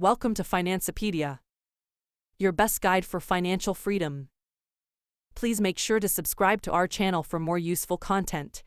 Welcome to Financepedia, your best guide for financial freedom. Please make sure to subscribe to our channel for more useful content.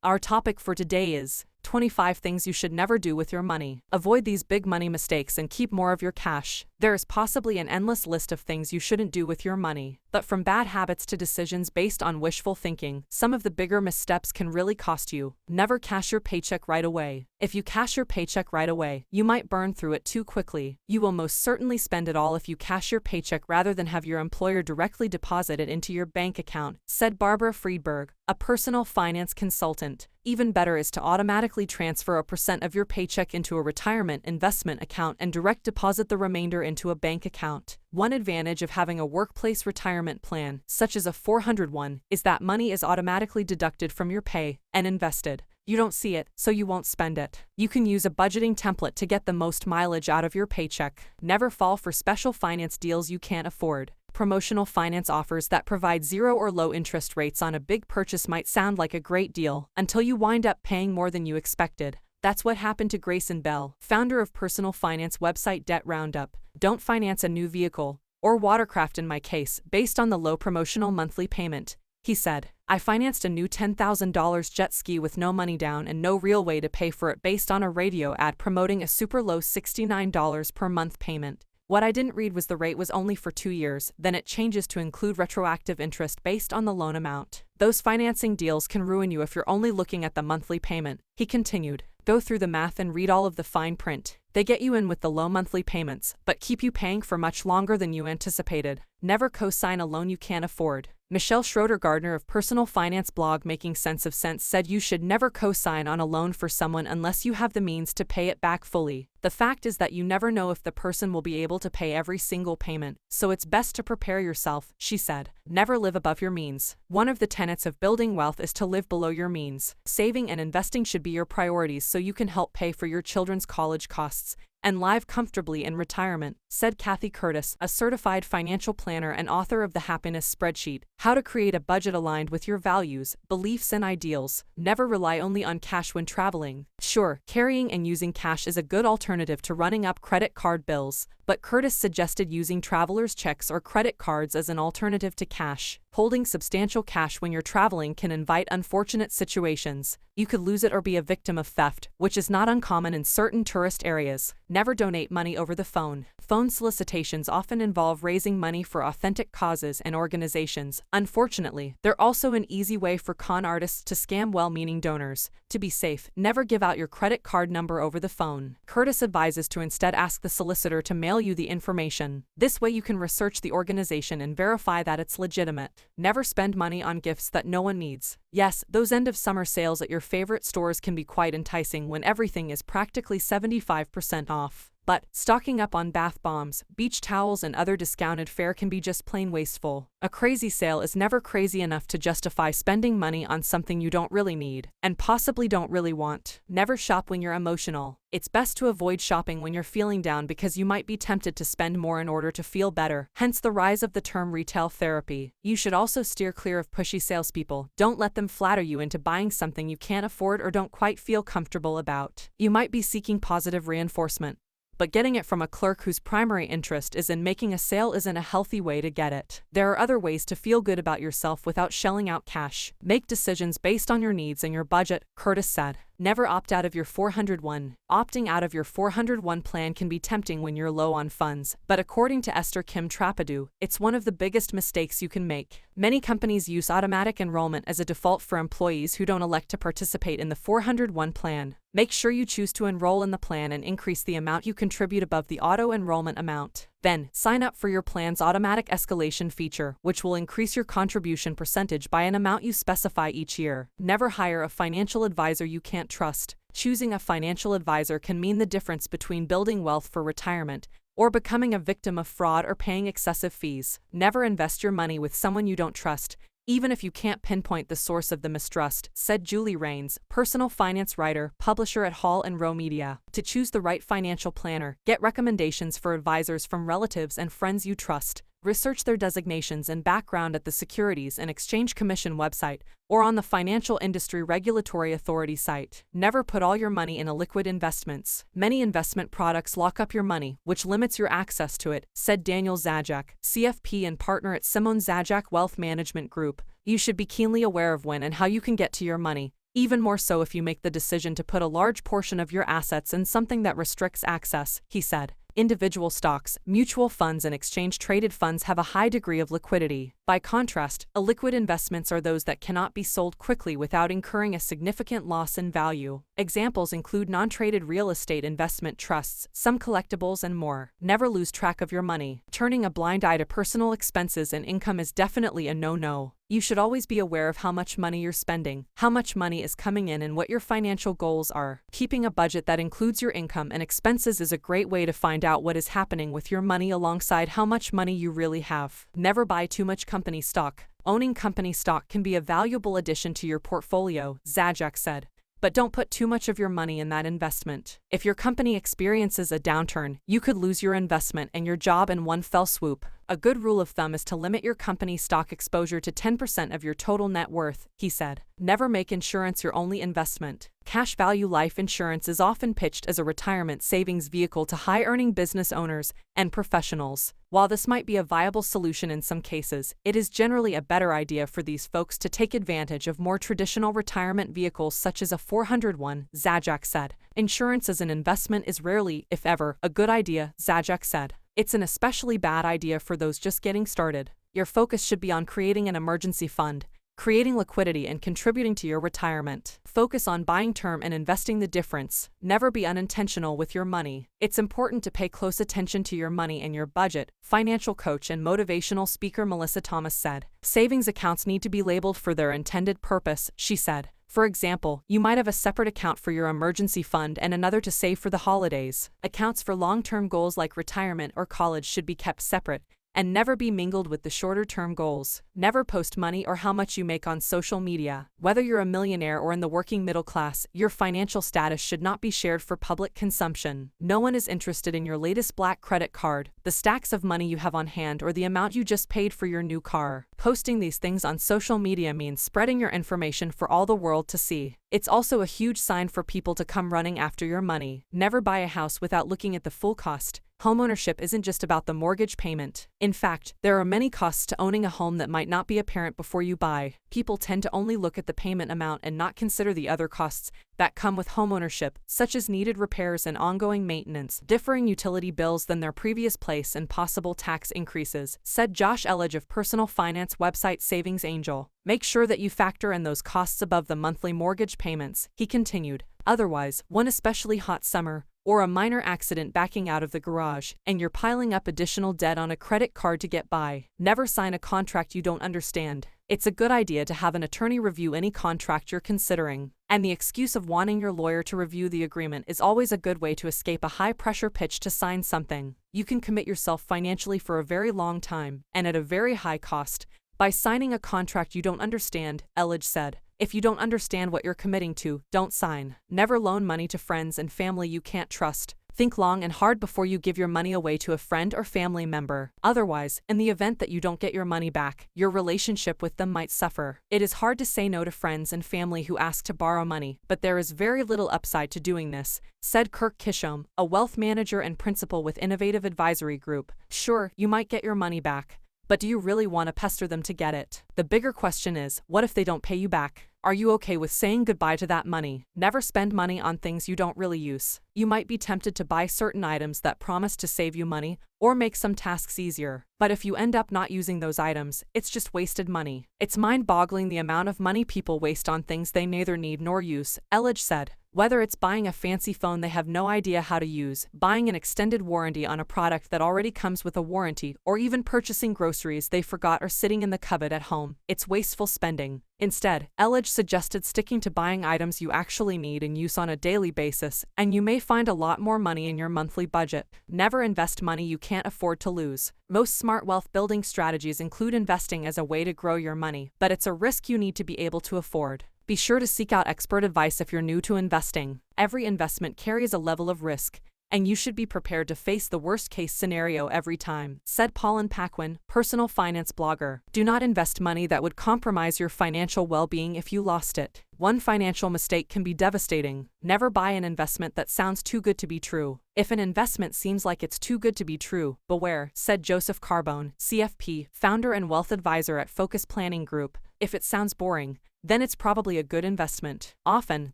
Our topic for today is 25 things you should never do with your money. Avoid these big money mistakes and keep more of your cash. There is possibly an endless list of things you shouldn't do with your money. But from bad habits to decisions based on wishful thinking, some of the bigger missteps can really cost you. Never cash your paycheck right away. If you cash your paycheck right away, you might burn through it too quickly. You will most certainly spend it all if you cash your paycheck rather than have your employer directly deposit it into your bank account, said Barbara Friedberg, a personal finance consultant. Even better is to automatically transfer a percent of your paycheck into a retirement investment account and direct deposit the remainder into a bank account. One advantage of having a workplace retirement plan, such as a 401, is that money is automatically deducted from your pay and invested. You don't see it, so you won't spend it. You can use a budgeting template to get the most mileage out of your paycheck. Never fall for special finance deals you can't afford. Promotional finance offers that provide zero or low interest rates on a big purchase might sound like a great deal until you wind up paying more than you expected. That's what happened to Grayson Bell, founder of personal finance website Debt Roundup. Don't finance a new vehicle, or watercraft in my case, based on the low promotional monthly payment, he said. I financed a new $10,000 jet ski with no money down and no real way to pay for it based on a radio ad promoting a super low $69 per month payment. What I didn't read was the rate was only for 2 years, then it changes to include retroactive interest based on the loan amount. Those financing deals can ruin you if you're only looking at the monthly payment, he continued. Go through the math and read all of the fine print. They get you in with the low monthly payments, but keep you paying for much longer than you anticipated. Never co-sign a loan you can't afford. Michelle Schroeder-Gardner of personal finance blog Making Sense of Sense said you should never co-sign on a loan for someone unless you have the means to pay it back fully. The fact is that you never know if the person will be able to pay every single payment, so it's best to prepare yourself, she said. Never live above your means. One of the tenets of building wealth is to live below your means. Saving and investing should be your priorities so you can help pay for your children's college costs and live comfortably in retirement, said Kathy Curtis, a certified financial planner and author of The Happiness Spreadsheet, How to Create a Budget Aligned with Your Values, Beliefs and Ideals. Never rely only on cash when traveling. Sure, carrying and using cash is a good alternative to running up credit card bills, but Curtis suggested using traveler's checks or credit cards as an alternative to cash. Holding substantial cash when you're traveling can invite unfortunate situations. You could lose it or be a victim of theft, which is not uncommon in certain tourist areas. Never donate money over the phone. Phone solicitations often involve raising money for authentic causes and organizations. Unfortunately, they're also an easy way for con artists to scam well-meaning donors. To be safe, never give out your credit card number over the phone. Curtis advises to instead ask the solicitor to mail you the information. This way you can research the organization and verify that it's legitimate. Never spend money on gifts that no one needs. Yes, those end-of-summer sales at your favorite stores can be quite enticing when everything is practically 75% off. But stocking up on bath bombs, beach towels and other discounted fare can be just plain wasteful. A crazy sale is never crazy enough to justify spending money on something you don't really need, and possibly don't really want. Never shop when you're emotional. It's best to avoid shopping when you're feeling down because you might be tempted to spend more in order to feel better, hence the rise of the term retail therapy. You should also steer clear of pushy salespeople. Don't let them flatter you into buying something you can't afford or don't quite feel comfortable about. You might be seeking positive reinforcement, but getting it from a clerk whose primary interest is in making a sale isn't a healthy way to get it. There are other ways to feel good about yourself without shelling out cash. Make decisions based on your needs and your budget, Curtis said. Never opt out of your 401. Opting out of your 401 plan can be tempting when you're low on funds, but according to Esther Kim Trapadu, it's one of the biggest mistakes you can make. Many companies use automatic enrollment as a default for employees who don't elect to participate in the 401 plan. Make sure you choose to enroll in the plan and increase the amount you contribute above the auto-enrollment amount. Then, sign up for your plan's automatic escalation feature, which will increase your contribution percentage by an amount you specify each year. Never hire a financial advisor you can't trust. Choosing a financial advisor can mean the difference between building wealth for retirement or becoming a victim of fraud or paying excessive fees. Never invest your money with someone you don't trust, even if you can't pinpoint the source of the mistrust, said Julie Rains, personal finance writer, publisher at Hall and Rowe Media. To choose the right financial planner, get recommendations for advisors from relatives and friends you trust. Research their designations and background at the Securities and Exchange Commission website or on the Financial Industry Regulatory Authority site. Never put all your money in illiquid investments. Many investment products lock up your money, which limits your access to it, said Daniel Zajac, CFP and partner at Simone Zajac Wealth Management Group. You should be keenly aware of when and how you can get to your money, even more so if you make the decision to put a large portion of your assets in something that restricts access, he said. Individual stocks, mutual funds and exchange-traded funds have a high degree of liquidity. By contrast, illiquid investments are those that cannot be sold quickly without incurring a significant loss in value. Examples include non-traded real estate investment trusts, some collectibles and more. Never lose track of your money. Turning a blind eye to personal expenses and income is definitely a no-no. You should always be aware of how much money you're spending, how much money is coming in and what your financial goals are. Keeping a budget that includes your income and expenses is a great way to find out what is happening with your money alongside how much money you really have. Never buy too much company stock. Owning company stock can be a valuable addition to your portfolio, Zajac said. But don't put too much of your money in that investment. If your company experiences a downturn, you could lose your investment and your job in one fell swoop. A good rule of thumb is to limit your company stock exposure to 10% of your total net worth, he said. Never make insurance your only investment. Cash value life insurance is often pitched as a retirement savings vehicle to high-earning business owners and professionals. While this might be a viable solution in some cases, it is generally a better idea for these folks to take advantage of more traditional retirement vehicles such as a 401, Zajac said. Insurance as an investment is rarely, if ever, a good idea, Zajac said. It's an especially bad idea for those just getting started. Your focus should be on creating an emergency fund, creating liquidity and contributing to your retirement. Focus on buying term and investing the difference. Never be unintentional with your money. It's important to pay close attention to your money and your budget, financial coach and motivational speaker Melissa Thomas said. Savings accounts need to be labeled for their intended purpose, she said. For example, you might have a separate account for your emergency fund and another to save for the holidays. Accounts for long-term goals like retirement or college should be kept separate and never be mingled with the shorter-term goals. Never post money or how much you make on social media. Whether you're a millionaire or in the working middle class, your financial status should not be shared for public consumption. No one is interested in your latest black credit card, the stacks of money you have on hand, or the amount you just paid for your new car. Posting these things on social media means spreading your information for all the world to see. It's also a huge sign for people to come running after your money. Never buy a house without looking at the full cost. Homeownership isn't just about the mortgage payment. In fact, there are many costs to owning a home that might not be apparent before you buy. People tend to only look at the payment amount and not consider the other costs that come with homeownership, such as needed repairs and ongoing maintenance, differing utility bills than their previous place, and possible tax increases, said Josh Elledge of personal finance website Savings Angel. Make sure that you factor in those costs above the monthly mortgage payments, he continued. Otherwise, one especially hot summer, or a minor accident backing out of the garage, and you're piling up additional debt on a credit card to get by. Never sign a contract you don't understand. It's a good idea to have an attorney review any contract you're considering, and the excuse of wanting your lawyer to review the agreement is always a good way to escape a high-pressure pitch to sign something. You can commit yourself financially for a very long time, and at a very high cost, by signing a contract you don't understand, Elledge said. If you don't understand what you're committing to, don't sign. Never loan money to friends and family you can't trust. Think long and hard before you give your money away to a friend or family member. Otherwise, in the event that you don't get your money back, your relationship with them might suffer. It is hard to say no to friends and family who ask to borrow money, but there is very little upside to doing this, said Kirk Kishom, a wealth manager and principal with Innovative Advisory Group. Sure, you might get your money back, but do you really want to pester them to get it? The bigger question is, what if they don't pay you back? Are you okay with saying goodbye to that money? Never spend money on things you don't really use. You might be tempted to buy certain items that promise to save you money or make some tasks easier. But if you end up not using those items, it's just wasted money. It's mind-boggling the amount of money people waste on things they neither need nor use, Elledge said. Whether it's buying a fancy phone they have no idea how to use, buying an extended warranty on a product that already comes with a warranty, or even purchasing groceries they forgot are sitting in the cupboard at home, it's wasteful spending. Instead, Elledge suggested sticking to buying items you actually need and use on a daily basis, and you may find a lot more money in your monthly budget. Never invest money you can't afford to lose. Most smart wealth building strategies include investing as a way to grow your money, but it's a risk you need to be able to afford. Be sure to seek out expert advice if you're new to investing. Every investment carries a level of risk, and you should be prepared to face the worst-case scenario every time, said Pauline Paquin, personal finance blogger. Do not invest money that would compromise your financial well-being if you lost it. One financial mistake can be devastating. Never buy an investment that sounds too good to be true. If an investment seems like it's too good to be true, beware, said Joseph Carbone, CFP, founder and wealth advisor at Focus Planning Group. If it sounds boring, then it's probably a good investment. Often,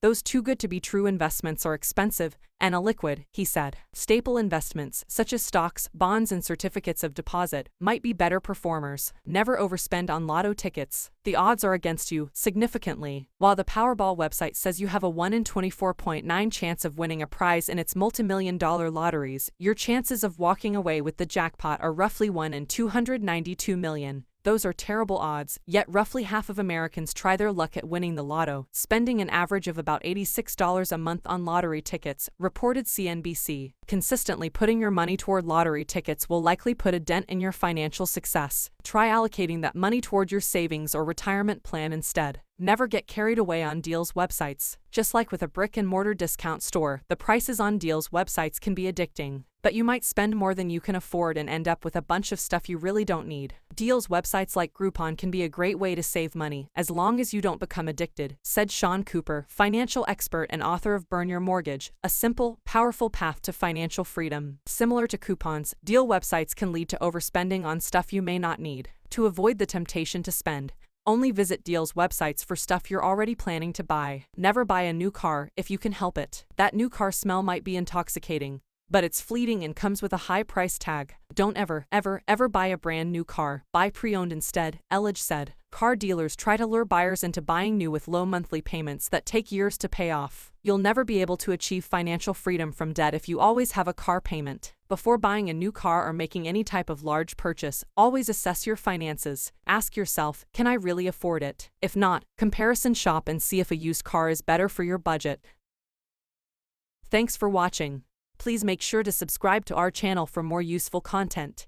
those too good to be true investments are expensive and illiquid, he said. Staple investments, such as stocks, bonds, and certificates of deposit, might be better performers. Never overspend on lotto tickets. The odds are against you, significantly. While the Powerball website says you have a 1 in 24.9 chance of winning a prize in its multimillion-dollar lotteries, your chances of walking away with the jackpot are roughly 1 in 292 million. Those are terrible odds, yet roughly half of Americans try their luck at winning the lotto, spending an average of about $86 a month on lottery tickets, reported CNBC. Consistently putting your money toward lottery tickets will likely put a dent in your financial success. Try allocating that money toward your savings or retirement plan instead. Never get carried away on deals websites. Just like with a brick-and-mortar discount store, the prices on deals websites can be addicting. But you might spend more than you can afford and end up with a bunch of stuff you really don't need. Deals websites like Groupon can be a great way to save money, as long as you don't become addicted, said Sean Cooper, financial expert and author of Burn Your Mortgage, a simple, powerful path to financial freedom. Similar to coupons, deal websites can lead to overspending on stuff you may not need. To avoid the temptation to spend, only visit deals websites for stuff you're already planning to buy. Never buy a new car if you can help it. That new car smell might be intoxicating, but it's fleeting and comes with a high price tag. Don't ever buy a brand new car. Buy pre-owned instead, Elledge said. Car dealers try to lure buyers into buying new with low monthly payments that take years to pay off. You'll never be able to achieve financial freedom from debt if you always have a car payment. Before buying a new car or making any type of large purchase, always assess your finances. Ask yourself, can I really afford it? If not, comparison shop and see if a used car is better for your budget. Thanks for watching. Please make sure to subscribe to our channel for more useful content.